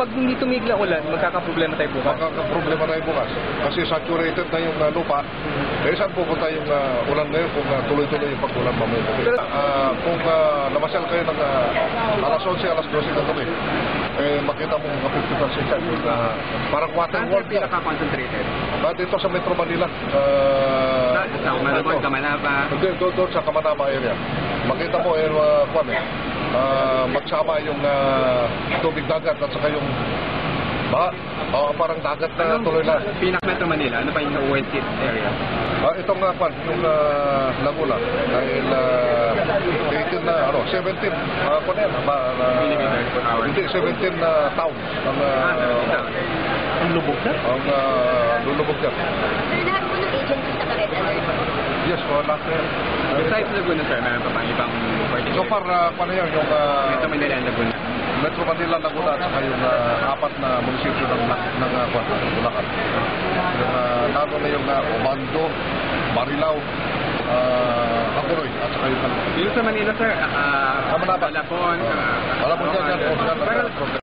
pag hindi tumigil ang ulan, magkakaproblema tayo bukas. Magkakaproblema tayo bukas. Kasi saturated na yung lupa. Eh, saan pupunta yung ulan ngayon kung tuloy-tuloy yung pag-ulan mamaya? Pero kung namasyal kayo ng alas 11, alas 12 ng gabi, eh, makita mo mga 50% yan. Parang water world yan. Pinaka-concentrated? Dito sa Metro Manila. Sa Malabon, Kamanaba? Doon sa Kamanaba area. Makita mo, magsama yung tubig dagat at saka yung parang dagat na tuloy na. Pinaka-Metro Manila, ano pa yung west area? Itong yung Laguna, dahil 17 millimeters per hour. Hindi, 17 towns Ang lubog na? Ang lulubog na. Sir, lahat po ng agencies naka-red alert. Yes, lahat na yan. Besides Laguna, sir, meron pa bang ibang particular? So far, yung Metro Manila and Laguna. Metro Manila, Laguna at saka yung 4 na munisipyo ng Bulacan. Yung lalo na yung Obando, Marilao, Hagonoy at saka yung Dito sa Manila, sir, Kamanaba. Malabon, Malabon yan,